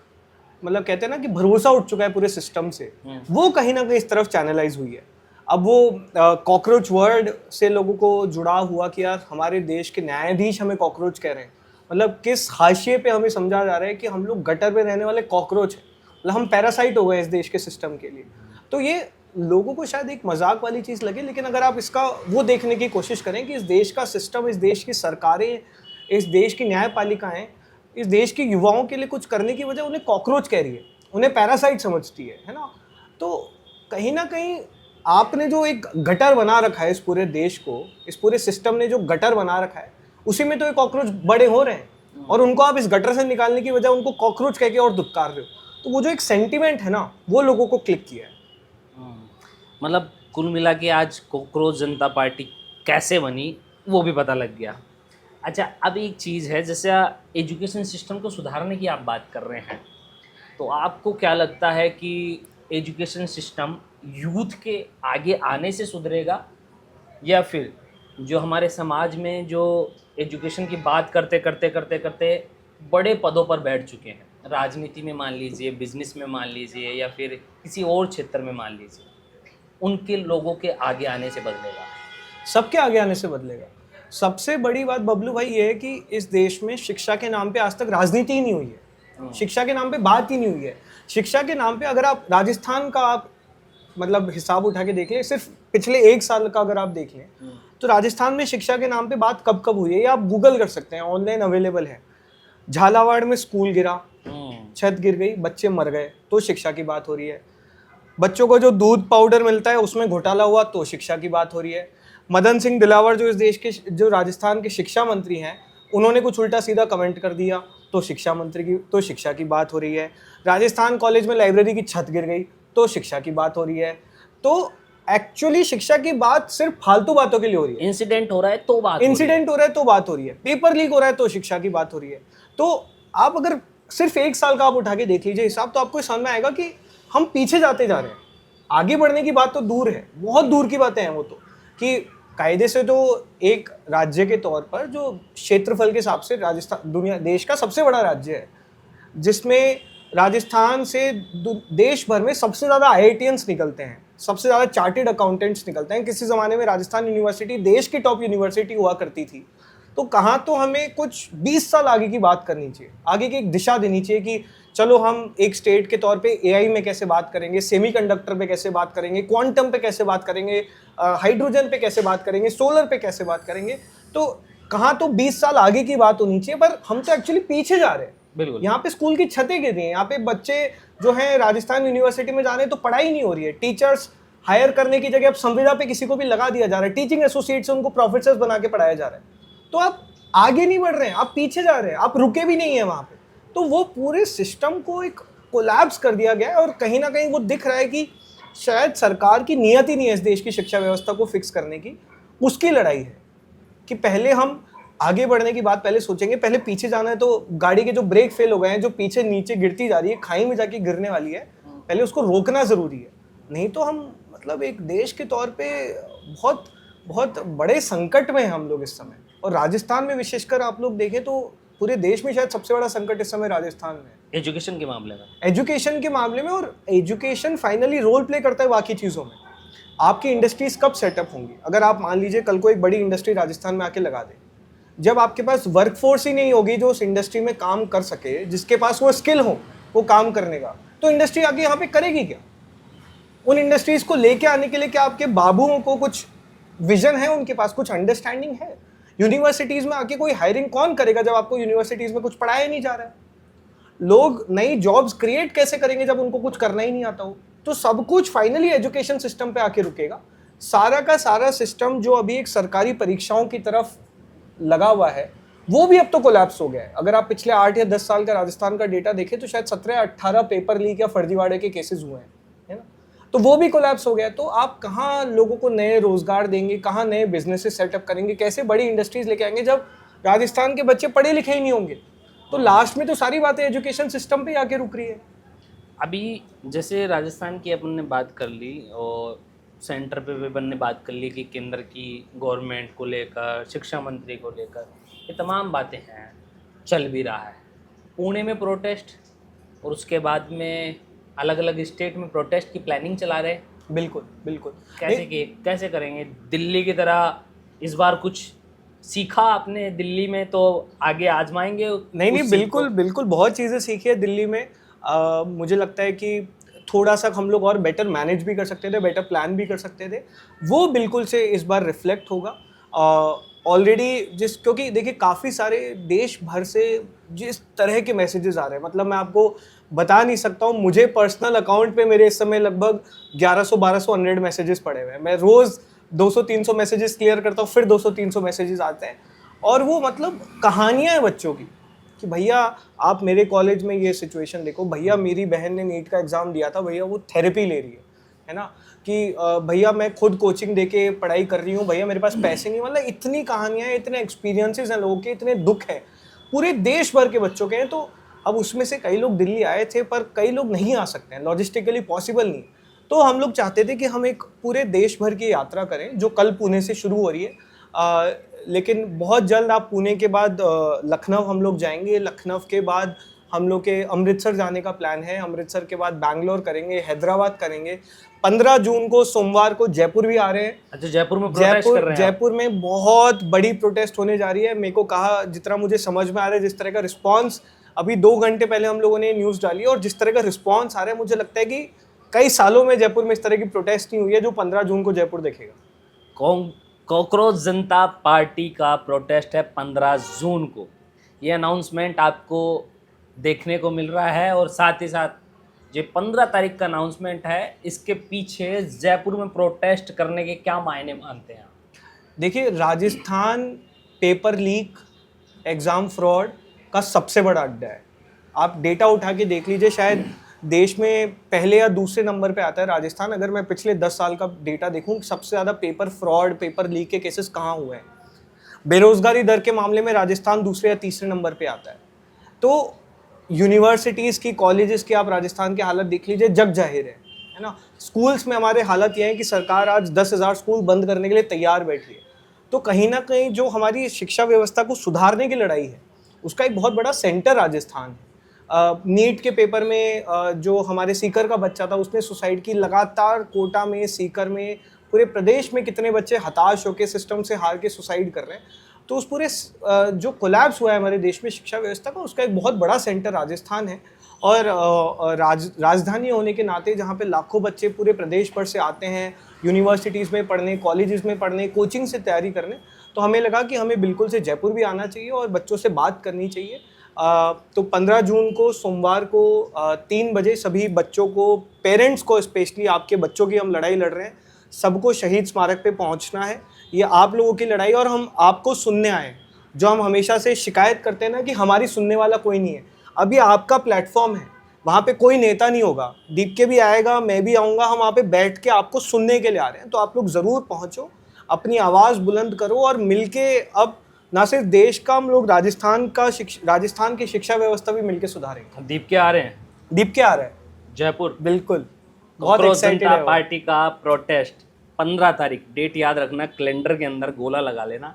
[SPEAKER 2] मतलब कहते हैं ना कि भरोसा उठ चुका है पूरे सिस्टम से, वो कहीं ना कहीं इस तरफ चैनलाइज हुई है। अब वो कॉकरोच वर्ड से लोगों को जुड़ा हुआ कि यार हमारे देश के न्यायाधीश हमें कॉकरोच कह रहे हैं, मतलब किस हाशिए पे हमें समझा जा रहा है कि हम लोग गटर में रहने वाले कॉकरोच हैं, मतलब हम पैरासाइट हो गए इस देश के सिस्टम के लिए। तो ये लोगों को शायद एक मजाक वाली चीज़ लगे, लेकिन अगर आप इसका वो देखने की कोशिश करें कि इस देश का सिस्टम, इस देश की सरकारें, इस देश की न्यायपालिकाएं इस देश के युवाओं के लिए कुछ करने की वजह उन्हें कॉकरोच कह रही है, उन्हें पैरासाइट समझती है ना। तो कहीं ना कहीं आपने जो एक गटर बना रखा है इस पूरे देश को, इस पूरे सिस्टम ने जो गटर बना रखा है, उसी में तो ये कॉकरोच बड़े हो रहे हैं, और उनको आप इस गटर से निकालने की वजह उनको कॉकरोच कह के और दुत्कार रहे हो। तो वो जो एक सेंटिमेंट है ना, वो लोगों को क्लिक किया है।
[SPEAKER 1] मतलब कुल मिला के आज कॉकरोच जनता पार्टी कैसे बनी वो भी पता लग गया। अच्छा, अब एक चीज़ है, जैसे एजुकेशन सिस्टम को सुधारने की आप बात कर रहे हैं, तो आपको क्या लगता है कि एजुकेशन सिस्टम यूथ के आगे आने से सुधरेगा, या फिर जो हमारे समाज में जो एजुकेशन की बात करते करते करते करते बड़े पदों पर बैठ चुके हैं, राजनीति में मान लीजिए, बिजनेस में मान लीजिए, या फिर किसी और क्षेत्र में मान लीजिए, उनके लोगों के आगे आने से बदलेगा?
[SPEAKER 2] सबके आगे आने से बदलेगा। सबसे बड़ी बात बबलू भाई ये है कि इस देश में शिक्षा के नाम पे आज तक राजनीति ही नहीं हुई है, शिक्षा के नाम पे बात ही नहीं हुई है। शिक्षा के नाम पे अगर आप राजस्थान का आप मतलब हिसाब उठा के देख लें, सिर्फ पिछले 1 साल का अगर आप देख लें, तो राजस्थान में शिक्षा के नाम पे बात कब कब हुई है, ये आप गूगल कर सकते हैं, ऑनलाइन अवेलेबल है। झालावाड़ में स्कूल गिरा, छत गिर गई, बच्चे मर गए, तो शिक्षा की बात हो रही है। बच्चों को जो दूध पाउडर मिलता है उसमें घोटाला हुआ, तो शिक्षा की बात हो रही है। मदन सिंह दिलावर जो इस देश के, जो राजस्थान के शिक्षा मंत्री हैं, उन्होंने कुछ उल्टा सीधा कमेंट कर दिया, तो शिक्षा की बात हो रही है। राजस्थान कॉलेज में लाइब्रेरी की छत गिर गई, तो शिक्षा की बात हो रही है। तो एक्चुअली शिक्षा की बात सिर्फ फालतू बातों के लिए हो रही है।
[SPEAKER 1] इंसिडेंट हो रहा है तो बात
[SPEAKER 2] हो रही है, पेपर लीक हो रहा है तो शिक्षा की बात हो रही है। तो आप अगर सिर्फ 1 साल का आप उठा के देख लीजिए हिसाब, तो आपको समझ में आएगा कि हम पीछे जाते जा रहे हैं। आगे बढ़ने की बात तो दूर है, बहुत दूर की बातें हैं वो, तो कि कायदे से तो एक राज्य के तौर पर जो क्षेत्रफल के हिसाब से राजस्थान देश का सबसे बड़ा राज्य है, जिसमें राजस्थान से देश भर में सबसे ज़्यादा IITians निकलते हैं, सबसे ज़्यादा चार्टेड अकाउंटेंट्स निकलते हैं। किसी ज़माने में राजस्थान यूनिवर्सिटी देश की टॉप यूनिवर्सिटी हुआ करती थी। तो कहाँ तो हमें कुछ 20 साल आगे की बात करनी चाहिए, आगे की एक दिशा देनी चाहिए कि चलो हम एक स्टेट के तौर पे AI में कैसे बात करेंगे, सेमीकंडक्टर पे कैसे बात करेंगे, क्वांटम पे कैसे बात करेंगे, हाइड्रोजन पे कैसे बात करेंगे, सोलर पे कैसे बात करेंगे। तो कहाँ तो 20 साल आगे की बात होनी चाहिए, पर हम तो एक्चुअली पीछे जा रहे हैं।
[SPEAKER 1] बिल्कुल,
[SPEAKER 2] यहाँ पे स्कूल की छतें गिर रही हैं, यहाँ पे बच्चे जो हैं राजस्थान यूनिवर्सिटी में जा रहे हैं तो पढ़ाई नहीं हो रही है। टीचर्स हायर करने की जगह अब संविदा पे किसी को भी लगा दिया जा रहा है, टीचिंग एसोसिएट से उनको प्रोफेसर्स बना के पढ़ाया जा रहा है। तो आप आगे नहीं बढ़ रहे हैं, आप पीछे जा रहे हैं, आप रुके भी नहीं है वहाँ पे। तो वो पूरे सिस्टम को एक कोलैप्स कर दिया गया है, और कहीं ना कहीं वो दिख रहा है कि शायद सरकार की नियत ही नहीं है इस देश की शिक्षा व्यवस्था को फिक्स करने की। उसकी लड़ाई है कि पहले हम आगे बढ़ने की बात पहले सोचेंगे, पहले पीछे जाना है। तो गाड़ी के जो ब्रेक फेल हो गए हैं, जो पीछे नीचे गिरती जा रही है, खाई में जाके गिरने वाली है, पहले उसको रोकना ज़रूरी है। नहीं तो हम मतलब एक देश के तौर पे बहुत बहुत बड़े संकट में हैं हम लोग इस समय। और राजस्थान में विशेषकर आप लोग देखें तो पूरे देश में शायद सबसे बड़ा संकट इस समय राजस्थान में है,
[SPEAKER 1] एजुकेशन के मामले में।
[SPEAKER 2] और एजुकेशन फाइनली रोल प्ले करता है बाकी चीज़ों में। आपकी इंडस्ट्रीज कब सेटअप होंगी? अगर आप मान लीजिए कल को एक बड़ी इंडस्ट्री राजस्थान में आके लगा दे, जब आपके पास वर्कफोर्स ही नहीं होगी जो उस इंडस्ट्री में काम कर सके, जिसके पास वो स्किल हो वो काम करने का, तो इंडस्ट्री आगे यहाँ पे करेगी क्या? उन इंडस्ट्रीज को लेके आने के लिए क्या आपके बाबुओं को कुछ विजन है, उनके पास कुछ अंडरस्टैंडिंग है? यूनिवर्सिटीज में आके कोई हायरिंग कौन करेगा जब आपको यूनिवर्सिटीज में कुछ पढ़ाया नहीं जा रहा है? लोग नई जॉब्स क्रिएट कैसे करेंगे जब उनको कुछ करना ही नहीं आता हो? तो सब कुछ फाइनली एजुकेशन सिस्टम पे आके रुकेगा। सारा का सारा सिस्टम जो अभी एक सरकारी परीक्षाओं की तरफ लगा हुआ है, वो भी अब तो कोलैप्स हो गया है। अगर आप पिछले 8 या 10 साल का राजस्थान का डेटा देखें तो शायद 17-18 पेपर लीक या फर्जीवाड़े के केसेस हुए हैं, है ना? तो वो भी कोलैप्स हो गया। तो आप कहाँ लोगों को नए रोजगार देंगे, कहाँ नए बिजनेसेस सेटअप करेंगे, कैसे बड़ी इंडस्ट्रीज लेके आएंगे जब राजस्थान के बच्चे पढ़े लिखे ही नहीं होंगे? तो लास्ट में तो सारी बातें एजुकेशन सिस्टम पे आके रुक रही है।
[SPEAKER 1] अभी जैसे राजस्थान की अपन ने बात कर ली, और सेंटर पे भी अपन ने बात कर ली कि केंद्र की गवर्नमेंट को लेकर, शिक्षा मंत्री को लेकर ये तमाम बातें हैं, चल भी रहा है। पुणे में प्रोटेस्ट, और उसके बाद में अलग अलग स्टेट में प्रोटेस्ट की प्लानिंग चला रहे।
[SPEAKER 2] बिल्कुल
[SPEAKER 1] कैसे करेंगे? दिल्ली की तरह इस बार कुछ सीखा आपने दिल्ली में, तो आगे आजमाएंगे?
[SPEAKER 2] नहीं, बिल्कुल बहुत चीज़ें सीखी है दिल्ली में। मुझे लगता है कि थोड़ा सा हम लोग और बेटर मैनेज भी कर सकते थे, बेटर प्लान भी कर सकते थे, वो बिल्कुल से इस बार रिफ्लेक्ट होगा। ऑलरेडी क्योंकि देखिए काफ़ी सारे देश भर से जिस तरह के मैसेजेस आ रहे हैं, मतलब मैं आपको बता नहीं सकता हूँ, मुझे पर्सनल अकाउंट पे मेरे इस समय लगभग 1100-1200 अनरेड मैसेजेस पड़े हुए हैं। मैं रोज़ 200-300 मैसेजेस क्लियर करता हूँ, फिर 200-300 मैसेजेस आते हैं, और वो मतलब कहानियाँ हैं बच्चों की कि भैया आप मेरे कॉलेज में ये सिचुएशन देखो, भैया मेरी बहन ने नीट का एग्ज़ाम दिया था, भैया वो थेरेपी ले रही है ना, कि भैया मैं खुद कोचिंग देके पढ़ाई कर रही हूँ, भैया मेरे पास पैसे नहीं। मतलब इतनी कहानियाँ, इतने एक्सपीरियंसेस हैं लोगों के, इतने दुख हैं पूरे देश भर के बच्चों के हैं। तो अब उसमें से कई लोग दिल्ली आए थे, पर कई लोग नहीं आ सकते हैं, लॉजिस्टिकली पॉसिबल नहीं। तो हम लोग चाहते थे कि हम एक पूरे देश भर की यात्रा करें, जो कल पुणे से शुरू हो रही है, लेकिन बहुत जल्द आप पुणे के बाद लखनऊ हम लोग जाएंगे, लखनऊ के बाद हम लोग के अमृतसर जाने का प्लान है, अमृतसर के बाद बैंगलोर करेंगे, हैदराबाद करेंगे। 15 जून को सोमवार को जयपुर भी आ रहे हैं।
[SPEAKER 1] अच्छा, जयपुर में प्रोटेस्ट कर रहे हैं?
[SPEAKER 2] जयपुर में बहुत बड़ी प्रोटेस्ट होने जा रही है। मेरे को कहा, जितना मुझे समझ में आ रहा है, जिस तरह का रिस्पॉन्स अभी 2 घंटे पहले हम लोगों ने न्यूज़ डाली है, और जिस तरह का रिस्पॉन्स आ रहा है, मुझे लगता है कि कई सालों में जयपुर में इस तरह की प्रोटेस्ट नहीं हुई है जो 15 जून को जयपुर देखेगा।
[SPEAKER 1] कॉकरोच जनता पार्टी का प्रोटेस्ट है 15 जून को, ये अनाउंसमेंट आपको देखने को मिल रहा है। और साथ ही साथ जो 15 तारीख का अनाउंसमेंट है, इसके पीछे जयपुर में प्रोटेस्ट करने के क्या मायने मानते हैं?
[SPEAKER 2] देखिए, Rajasthan paper leak, exam fraud का सबसे बड़ा अड्डा है। आप डेटा उठा के देख लीजिए, शायद देश में पहले या दूसरे नंबर पे आता है राजस्थान। अगर मैं पिछले 10 साल का डेटा देखूं, सबसे ज़्यादा पेपर फ्रॉड, पेपर लीक के केसेस कहाँ हुए हैं। बेरोज़गारी दर के मामले में राजस्थान दूसरे या तीसरे नंबर पे आता है। तो यूनिवर्सिटीज़ की, कॉलेजेस की आप राजस्थान की हालत देख लीजिए, जग जाहिर है ना। स्कूल्स में हमारे हालत ये है कि सरकार आज 10,000 स्कूल बंद करने के लिए तैयार बैठी है। तो कहीं ना कहीं जो हमारी शिक्षा व्यवस्था को सुधारने की लड़ाई है, उसका एक बहुत बड़ा सेंटर राजस्थान है। नीट के पेपर में जो हमारे सीकर का बच्चा था, उसने सुसाइड की। लगातार कोटा में, सीकर में, पूरे प्रदेश में कितने बच्चे हताश होकर, सिस्टम से हार के सुसाइड कर रहे हैं। तो उस पूरे जो कोलैप्स हुआ है हमारे देश में शिक्षा व्यवस्था का, उसका एक बहुत बड़ा सेंटर राजस्थान है। और राजधानी होने के नाते, जहाँ पे लाखों बच्चे पूरे प्रदेश भर से आते हैं यूनिवर्सिटीज़ में पढ़ने, कॉलेजेस में पढ़ने, कोचिंग से तैयारी करने, तो हमें लगा कि हमें बिल्कुल से जयपुर भी आना चाहिए और बच्चों से बात करनी चाहिए। तो 15 जून को सोमवार को 3 बजे सभी बच्चों को, पेरेंट्स को, स्पेशली आपके बच्चों की हम लड़ाई लड़ रहे हैं, सबको शहीद स्मारक पे पहुंचना है। ये आप लोगों की लड़ाई, और हम आपको सुनने आए। जो हम हमेशा से शिकायत करते हैं ना कि हमारी सुनने वाला कोई नहीं है, अब ये आपका प्लेटफॉर्म है। वहाँ पे कोई नेता नहीं होगा, दीप के भी आएगा, मैं भी आऊँगा, हम वहाँ पे बैठ के आपको सुनने के लिए आ रहे हैं। तो आप लोग ज़रूर पहुँचो, अपनी आवाज़ बुलंद करो, और मिलके अब ना सिर्फ देश का, हम लोग राजस्थान की शिक्षा व्यवस्था भी मिलके सुधारेंगे।
[SPEAKER 1] दीप के आ रहे हैं?
[SPEAKER 2] दीप के आ रहे हैं
[SPEAKER 1] जयपुर,
[SPEAKER 2] बिल्कुल। बहुत
[SPEAKER 1] कॉकरोच
[SPEAKER 2] एक्साइटेड
[SPEAKER 1] जनता
[SPEAKER 2] है।
[SPEAKER 1] पार्टी का प्रोटेस्ट 15 तारीख, डेट याद रखना, कैलेंडर के अंदर गोला लगा लेना।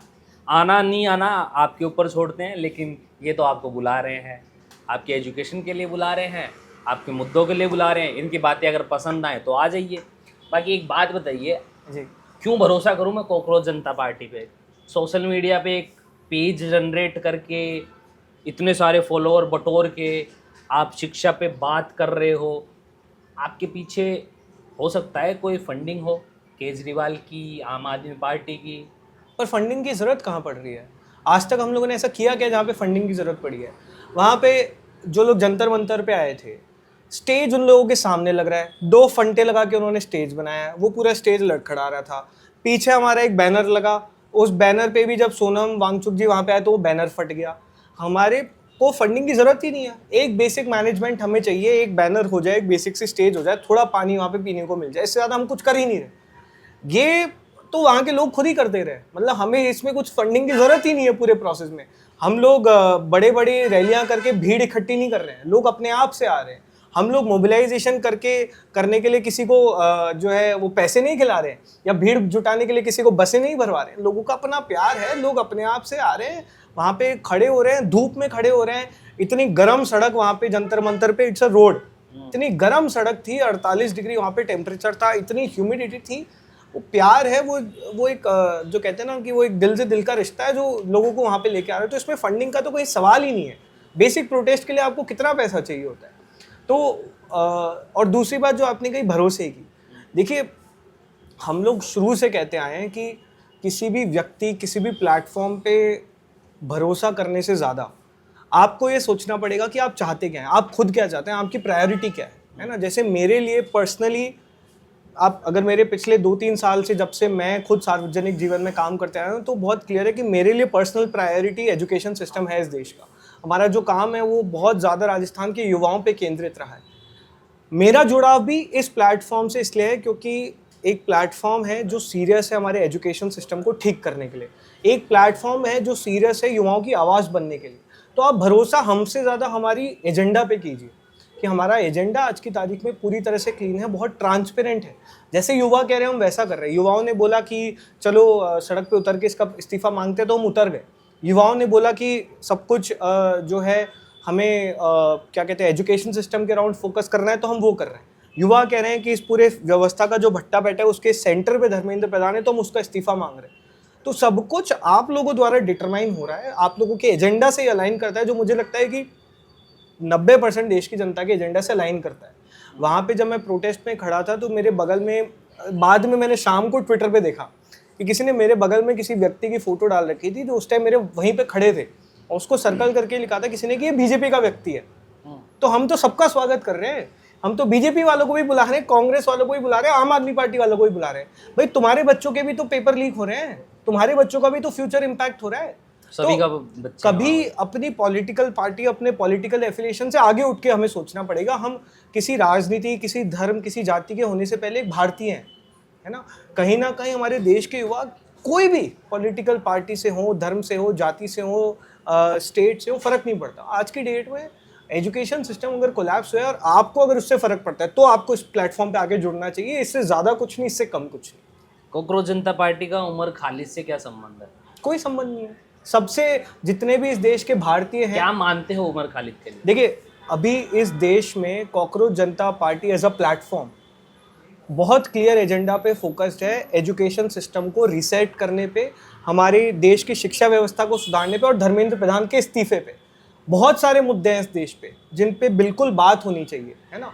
[SPEAKER 1] आना नहीं आना आपके ऊपर छोड़ते हैं, लेकिन ये तो आपको बुला रहे हैं, आपके एजुकेशन के लिए बुला रहे हैं, आपके मुद्दों के लिए बुला रहे हैं। इनकी बातें अगर पसंद आए तो आ जाइए। बाकी एक बात बताइए
[SPEAKER 2] जी,
[SPEAKER 1] क्यों भरोसा करूं मैं कॉकरोच जनता पार्टी पे? सोशल मीडिया पे एक पेज जनरेट करके, इतने सारे फॉलोअर बटोर के आप शिक्षा पे बात कर रहे हो, आपके पीछे हो सकता है कोई फंडिंग हो, केजरीवाल की, आम आदमी पार्टी की।
[SPEAKER 2] पर फंडिंग की ज़रूरत कहाँ पड़ रही है? आज तक हम लोगों ने ऐसा किया क्या जहाँ पे फंडिंग की ज़रूरत पड़ी है? वहाँ पे जो लोग जंतर मंतर पे आए थे, स्टेज उन लोगों के सामने लग रहा है, 2 फंटे लगा के उन्होंने स्टेज बनाया, वो पूरा स्टेज लड़खड़ा रहा था। पीछे हमारा एक बैनर लगा, उस बैनर पे भी जब सोनम वांगचुक जी वहाँ पे आए तो वो बैनर फट गया। हमारे को फंडिंग की ज़रूरत ही नहीं है। एक बेसिक मैनेजमेंट हमें चाहिए, एक बैनर हो जाए, एक बेसिक सी स्टेज हो जाए, थोड़ा पानी वहाँ पे पीने को मिल जाए, इससे ज़्यादा हम कुछ कर ही नहीं रहे। ये तो वहाँ के लोग खुद ही कर दे रहे हैं। मतलब हमें इसमें कुछ फंडिंग की ज़रूरत ही नहीं है पूरे प्रोसेस में। हम लोग बड़े बड़े रैलियाँ करके भीड़ इकट्ठी नहीं कर रहे हैं, लोग अपने आप से आ रहे हैं। हम लोग मोबिलाइजेशन करने के लिए किसी को जो है वो पैसे नहीं खिला रहे हैं, या भीड़ जुटाने के लिए किसी को बसें नहीं भरवा रहे हैं। लोगों का अपना प्यार है, लोग अपने आप से आ रहे हैं, वहाँ पे खड़े हो रहे हैं, धूप में खड़े हो रहे हैं। इतनी गर्म सड़क वहाँ पे जंतर मंतर पे, इट्स अ रोड, इतनी गर्म सड़क थी, 48 डिग्री वहाँ पे टेम्परेचर था, इतनी ह्यूमिडिटी थी। वो प्यार है, वो एक जो कहते हैं ना कि वो एक दिल से दिल का रिश्ता है जो लोगों को वहाँ पे लेके आ रहे हैं। तो इसमें फंडिंग का तो कोई सवाल ही नहीं है। बेसिक प्रोटेस्ट के लिए आपको कितना पैसा चाहिए होता है? तो और दूसरी बात जो आपने कही भरोसे की, देखिए हम लोग शुरू से कहते आए हैं कि किसी भी व्यक्ति किसी भी प्लेटफॉर्म पे भरोसा करने से ज़्यादा आपको ये सोचना पड़ेगा कि आप चाहते क्या हैं, आप खुद क्या चाहते हैं, आपकी प्रायोरिटी क्या है ना। जैसे मेरे लिए पर्सनली, आप अगर मेरे पिछले 2-3 साल से जब से मैं खुद सार्वजनिक जीवन में काम करते आया हूँ तो बहुत क्लियर है कि मेरे लिए पर्सनल प्रायोरिटी एजुकेशन सिस्टम है इस देश का। हमारा जो काम है वो बहुत ज़्यादा राजस्थान के युवाओं पे केंद्रित रहा है। मेरा जुड़ाव भी इस प्लेटफॉर्म से इसलिए है क्योंकि एक प्लेटफॉर्म है जो सीरियस है हमारे एजुकेशन सिस्टम को ठीक करने के लिए, एक प्लेटफॉर्म है जो सीरियस है युवाओं की आवाज़ बनने के लिए। तो आप भरोसा हमसे ज़्यादा हमारी एजेंडा पे कीजिए कि हमारा एजेंडा आज की तारीख में पूरी तरह से क्लीन है, बहुत ट्रांसपेरेंट है। जैसे युवा कह रहे हैं हम वैसा कर रहे हैं। युवाओं ने बोला कि चलो सड़क पे उतर के इसका इस्तीफा मांगते तो हम उतर गए। युवाओं ने बोला कि सब कुछ जो है हमें क्या कहते हैं एजुकेशन सिस्टम के अराउंड फोकस करना है तो हम वो कर रहे हैं। युवा कह रहे हैं कि इस पूरे व्यवस्था का जो भट्टा बैठा है उसके सेंटर पे धर्मेंद्र प्रधान है तो हम उसका इस्तीफा मांग रहे हैं। तो सब कुछ आप लोगों द्वारा डिटरमाइन हो रहा है, आप लोगों के एजेंडा से अलाइन करता है, जो मुझे लगता है कि 90% देश की जनता के एजेंडा से अलाइन करता है। वहाँ पे जब मैं प्रोटेस्ट में खड़ा था तो मेरे बगल में, बाद में मैंने शाम को ट्विटर पे देखा कि किसी ने मेरे बगल में किसी व्यक्ति की फोटो डाल रखी थी जो उस टाइम मेरे वहीं पे खड़े थे और उसको सर्कल करके लिखा था किसी ने कि ये बीजेपी का व्यक्ति है। तो हम तो सबका स्वागत कर रहे हैं, हम तो बीजेपी वालों को भी बुला रहे हैं, कांग्रेस वालों को भी बुला रहे हैं, आम आदमी पार्टी वालों को भी बुला रहे हैं। भाई तुम्हारे बच्चों के भी तो पेपर लीक हो रहे हैं, तुम्हारे बच्चों का भी तो फ्यूचर इम्पैक्ट हो रहा है।
[SPEAKER 1] सभी का
[SPEAKER 2] तो
[SPEAKER 1] बच्चे
[SPEAKER 2] कभी अपनी पॉलिटिकल पार्टी, अपने पॉलिटिकल एफिलिएशन से आगे उठ के हमें सोचना पड़ेगा। हम किसी राजनीति, किसी धर्म, किसी जाति के होने से पहले एक भारतीय हैं, है ना। कहीं ना कहीं हमारे देश के युवा कोई भी पॉलिटिकल पार्टी से हो, धर्म से हो, जाति से हो, स्टेट से हो, फर्क नहीं पड़ता। आज की डेट में एजुकेशन सिस्टम अगर कोलैप्स हुआ है और आपको अगर उससे फर्क पड़ता है तो आपको इस प्लेटफॉर्म पे आगे जुड़ना चाहिए। इससे ज़्यादा कुछ नहीं, इससे कम कुछ नहीं।
[SPEAKER 1] कॉकरोच जनता पार्टी का उमर खालिद से क्या संबंध है?
[SPEAKER 2] कोई संबंध नहीं है। सबसे जितने भी इस देश के भारतीय हैं,
[SPEAKER 1] क्या मानते हो उमर खालिद के लिए?
[SPEAKER 2] देखिए अभी इस देश में cockroach Janata party as a platform बहुत क्लियर एजेंडा पे फोकस्ड है, एजुकेशन सिस्टम को रीसेट करने पे, हमारे देश की शिक्षा व्यवस्था को सुधारने पे और धर्मेंद्र प्रधान के इस्तीफे पे। बहुत सारे मुद्दे हैं इस देश पे जिन पे बिल्कुल बात होनी चाहिए, है ना।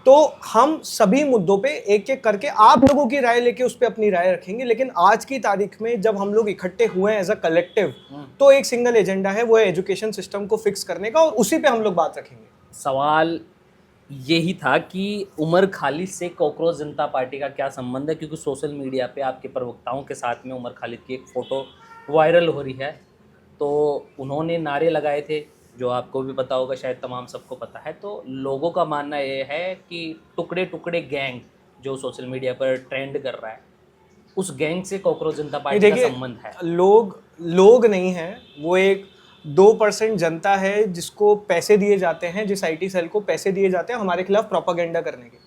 [SPEAKER 2] तो हम सभी मुद्दों पे एक एक करके आप लोगों की राय लेके उस पर अपनी राय रखेंगे। लेकिन आज की तारीख में जब हम लोग इकट्ठे हुए हैं एज अ कलेक्टिव, तो एक सिंगल एजेंडा है, वो है एजुकेशन सिस्टम को फिक्स करने का, और उसी पे हम लोग बात रखेंगे।
[SPEAKER 1] सवाल यही था कि उमर खालिद से कॉकरोच जनता पार्टी का क्या संबंध है, क्योंकि सोशल मीडिया पे आपके प्रवक्ताओं के साथ में उमर खालिद की एक फ़ोटो वायरल हो रही है। तो उन्होंने नारे लगाए थे, जो आपको भी पता होगा, शायद तमाम सबको पता है। तो लोगों का मानना ये है कि टुकड़े टुकड़े गैंग जो सोशल मीडिया पर ट्रेंड कर रहा है, उस गैंग से कॉकरोच जनता पार्टी का संबंध है।
[SPEAKER 2] लोग नहीं है, वो एक 2% जनता है जिसको पैसे दिए जाते हैं, जिस IT सेल को पैसे दिए जाते हैं हमारे खिलाफ प्रोपागेंडा करने के।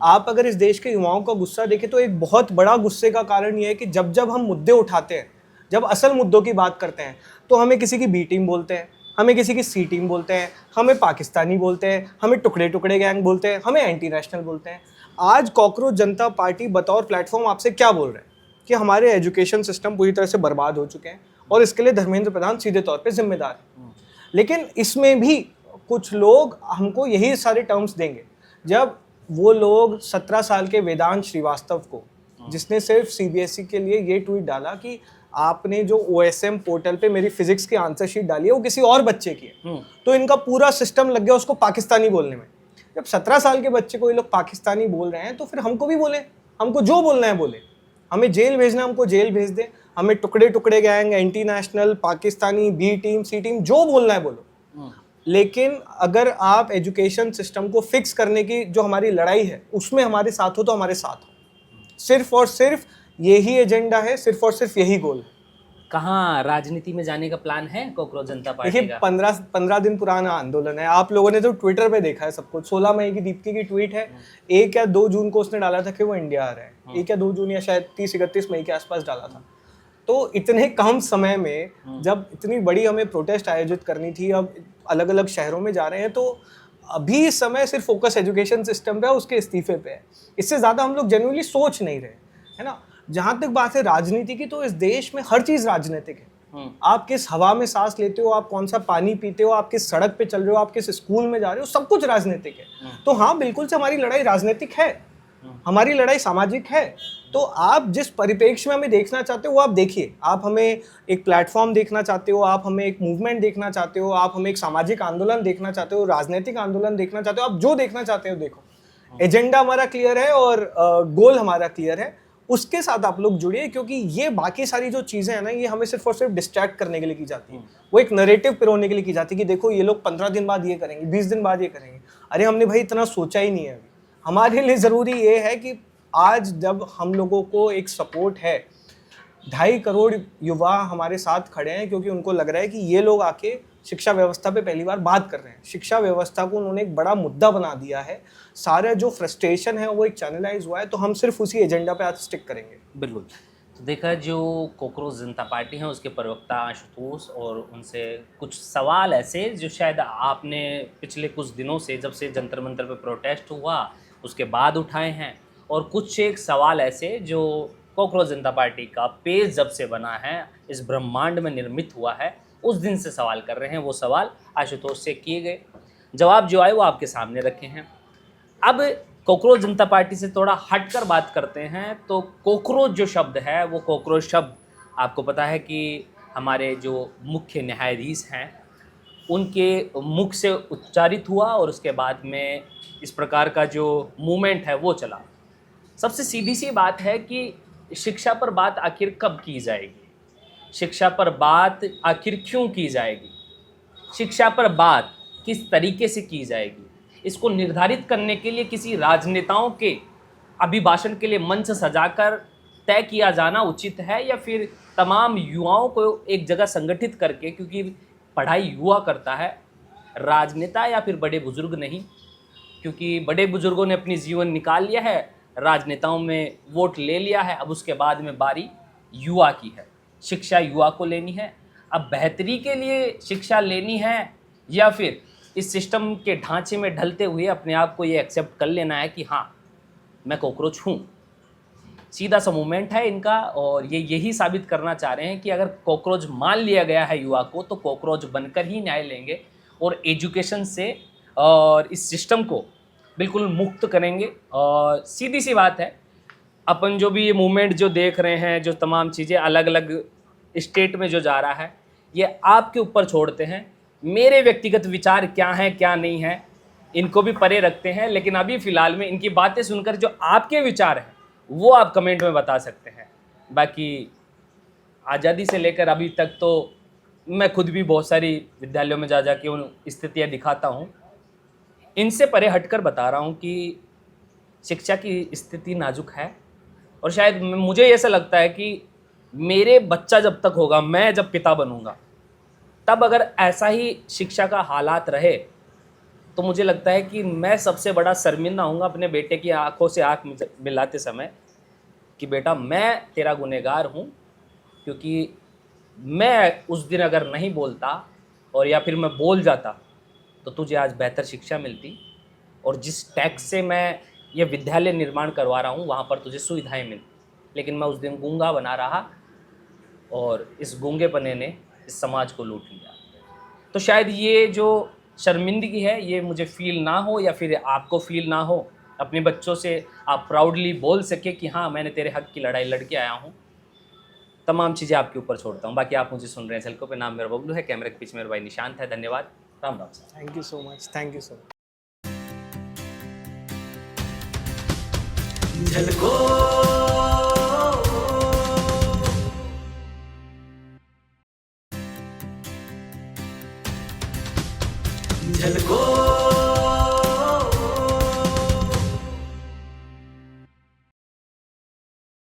[SPEAKER 2] आप अगर इस देश के युवाओं का गुस्सा देखें तो एक बहुत बड़ा गुस्से का कारण ये है कि जब जब हम मुद्दे उठाते हैं, जब असल मुद्दों की बात करते हैं, तो हमें किसी की B टीम बोलते हैं, हमें किसी की C टीम बोलते हैं, हमें पाकिस्तानी बोलते हैं, हमें टुकड़े टुकड़े गैंग बोलते हैं, हमें एंटी नेशनल बोलते हैं। आज कॉकरोच जनता पार्टी बतौर प्लेटफॉर्म आपसे क्या बोल रहे हैं कि हमारे एजुकेशन सिस्टम पूरी तरह से बर्बाद हो चुके हैं और इसके लिए धर्मेंद्र प्रधान सीधे तौर पे जिम्मेदार है। लेकिन इसमें भी कुछ लोग हमको यही सारे टर्म्स देंगे। जब वो लोग 17 साल के वेदांत श्रीवास्तव को, जिसने सिर्फ CBSE के लिए ये ट्वीट डाला कि आपने जो OSM पोर्टल पे मेरी फिजिक्स की आंसर शीट डाली है वो किसी और बच्चे की है, तो इनका पूरा सिस्टम लग गया उसको पाकिस्तानी बोलने में। जब 17 साल के बच्चे को ये लोग पाकिस्तानी बोल रहे हैं तो फिर हमको भी बोले, हमको जो बोलना है बोले। हमें जेल भेजना, हमको जेल भेज दे, हमें टुकड़े टुकड़े gang, anti national, Pakistani, B team, C team, जो बोलना है बोलो। लेकिन अगर आप एजुकेशन सिस्टम को फिक्स करने की जो हमारी लड़ाई है उसमें हमारे साथ हो तो हमारे साथ हो। सिर्फ और सिर्फ यही एजेंडा है, सिर्फ और सिर्फ यही गोल है।
[SPEAKER 1] कहाँ राजनीति में जाने का प्लान है कॉकरोच जनता पार्टी
[SPEAKER 2] देखिए
[SPEAKER 1] का?
[SPEAKER 2] 15 दिन पुराना आंदोलन है। आप लोगों ने तो ट्विटर पे देखा है सब कुछ। 16 मई की दीप्ति की ट्वीट है, 1 या 2 जून को उसने डाला था कि वो इंडिया आ रहे हैं। 1 या 2 जून या शायद 30-31 मई के आसपास डाला था। तो इतने कम समय में जब इतनी बड़ी हमें प्रोटेस्ट आयोजित करनी थी, अब अलग अलग शहरों में जा रहे हैं, तो अभी इस समय सिर्फ फोकस एजुकेशन सिस्टम पे है, उसके इस्तीफे पे है। इससे ज़्यादा हम लोग जेन्युइनली सोच नहीं रहे, है ना। जहाँ तक बात है राजनीति की, तो इस देश में हर चीज़ राजनीतिक है। आप किस हवा में सांस लेते हो, आप कौन सा पानी पीते हो, आप किस सड़क पे चल रहे हो, आप किस स्कूल में जा रहे हो, सब कुछ राजनीतिक है। तो हाँ, बिल्कुल से हमारी लड़ाई राजनीतिक है, हमारी लड़ाई सामाजिक है। तो आप जिस परिप्रेक्ष्य में हमें देखना चाहते हो वो आप देखिए। आप हमें एक प्लेटफॉर्म देखना चाहते हो, आप हमें एक मूवमेंट देखना चाहते हो, आप हमें एक सामाजिक आंदोलन देखना चाहते हो, राजनीतिक आंदोलन देखना चाहते हो, आप जो देखना चाहते हो देखो। एजेंडा हमारा क्लियर है और गोल हमारा क्लियर है, उसके साथ आप लोग जुड़िए। क्योंकि ये बाकी सारी जो चीज़ें हैं ना, ये हमें सिर्फ और सिर्फ डिस्ट्रैक्ट करने के लिए की जाती है। वो एक नरेटिव पिरोने के लिए की जाती है कि देखो ये लोग 15 दिन बाद ये करेंगे, 20 दिन बाद ये करेंगे। अरे हमने भाई इतना सोचा ही नहीं है। हमारे लिए ज़रूरी ये है कि आज जब हम लोगों को एक सपोर्ट है, 2.5 करोड़ युवा हमारे साथ खड़े हैं, क्योंकि उनको लग रहा है कि ये लोग आके शिक्षा व्यवस्था पे पहली बार बात कर रहे हैं। शिक्षा व्यवस्था को उन्होंने एक बड़ा मुद्दा बना दिया है। सारा जो फ्रस्ट्रेशन है वो एक चैनलाइज हुआ है, तो हम सिर्फ उसी एजेंडा पे आज स्टिक करेंगे।
[SPEAKER 1] बिल्कुल। तो देखा, जो कॉकरोच जनता पार्टी है उसके प्रवक्ता आशुतोष, और उनसे कुछ सवाल ऐसे जो शायद आपने पिछले कुछ दिनों से, जब से जंतर मंतर पे प्रोटेस्ट हुआ उसके बाद उठाए हैं, और कुछ एक सवाल ऐसे जो कॉकरोच जनता पार्टी का पेज जब से बना है, इस ब्रह्मांड में निर्मित हुआ है, उस दिन से सवाल कर रहे हैं। वो सवाल आशुतोष से किए गए, जवाब जो आए वो आपके सामने रखे हैं। अब कॉकरोच जनता पार्टी से थोड़ा हटकर बात करते हैं। तो कॉकरोच जो शब्द है, वो कॉकरोच शब्द आपको पता है कि हमारे जो मुख्य न्यायाधीश हैं उनके मुख से उच्चारित हुआ, और उसके बाद में इस प्रकार का जो मूवमेंट है वो चला। सबसे सीधी सी बात है कि शिक्षा पर बात आखिर कब की जाएगी, शिक्षा पर बात आखिर क्यों की जाएगी, शिक्षा पर बात किस तरीके से की जाएगी, इसको निर्धारित करने के लिए किसी राजनेताओं के अभिभाषण के लिए मंच सजाकर तय किया जाना उचित है, या फिर तमाम युवाओं को एक जगह संगठित करके, क्योंकि पढ़ाई युवा करता है, राजनेता या फिर बड़े बुजुर्ग नहीं, क्योंकि बड़े बुजुर्गों ने अपनी जीवन निकाल लिया है, राजनेताओं में वोट ले लिया है, अब उसके बाद में बारी युवा की है। शिक्षा युवा को लेनी है। अब बेहतरी के लिए शिक्षा लेनी है, या फिर इस सिस्टम के ढांचे में ढलते हुए अपने आप को ये एक्सेप्ट कर लेना है कि हाँ मैं कॉकरोच हूँ। सीधा सा मूवमेंट है इनका, और ये यही साबित करना चाह रहे हैं कि अगर कॉकरोच मान लिया गया है युवा को, तो कॉकरोच बनकर ही न्याय लेंगे, और एजुकेशन से और इस सिस्टम को बिल्कुल मुक्त करेंगे। और सीधी सी बात है, अपन जो भी ये मूवमेंट जो देख रहे हैं, जो तमाम चीज़ें अलग अलग स्टेट में जो जा रहा है, ये आपके ऊपर छोड़ते हैं। मेरे व्यक्तिगत विचार क्या हैं क्या नहीं हैं इनको भी परे रखते हैं, लेकिन अभी फ़िलहाल में इनकी बातें सुनकर जो आपके विचार हैं वो आप कमेंट में बता सकते हैं। बाकी आज़ादी से लेकर अभी तक तो मैं खुद भी बहुत सारी विद्यालयों में जा के उन स्थितियाँ दिखाता हूँ। इनसे परे हटकर बता रहा हूँ कि शिक्षा की स्थिति नाजुक है, और शायद मुझे ऐसा लगता है कि मेरे बच्चा जब तक होगा, मैं जब पिता बनूंगा, तब अगर ऐसा ही शिक्षा का हालात रहे तो मुझे लगता है कि मैं सबसे बड़ा शर्मिंदा हूँगा अपने बेटे की आंखों से आंख मिलाते समय कि बेटा मैं तेरा गुनहगार हूँ, क्योंकि मैं उस दिन अगर नहीं बोलता और या फिर मैं बोल जाता तो तुझे आज बेहतर शिक्षा मिलती, और जिस टैक्स से मैं ये विद्यालय निर्माण करवा रहा हूँ वहाँ पर तुझे सुविधाएं मिलती। लेकिन मैं उस दिन गूंगा बना रहा, और इस गूंगेपने ने इस समाज को लूट लिया। तो शायद ये जो शर्मिंदगी है ये मुझे फील ना हो, या फिर आपको फील ना हो। अपने बच्चों से आप प्राउडली बोल सके कि हाँ मैंने तेरे हक की लड़ाई लड़ के आया हूँ। तमाम चीज़ें आपके ऊपर छोड़ता हूँ। बाकी आप मुझे सुन रहे हैं झलकों पे। नाम मेरा बबलू है, कैमरे के पीछे मेरा भाई निशांत है। धन्यवाद, Ram Ram.
[SPEAKER 2] Thank you so much, thank you so much.
[SPEAKER 4] Jhalko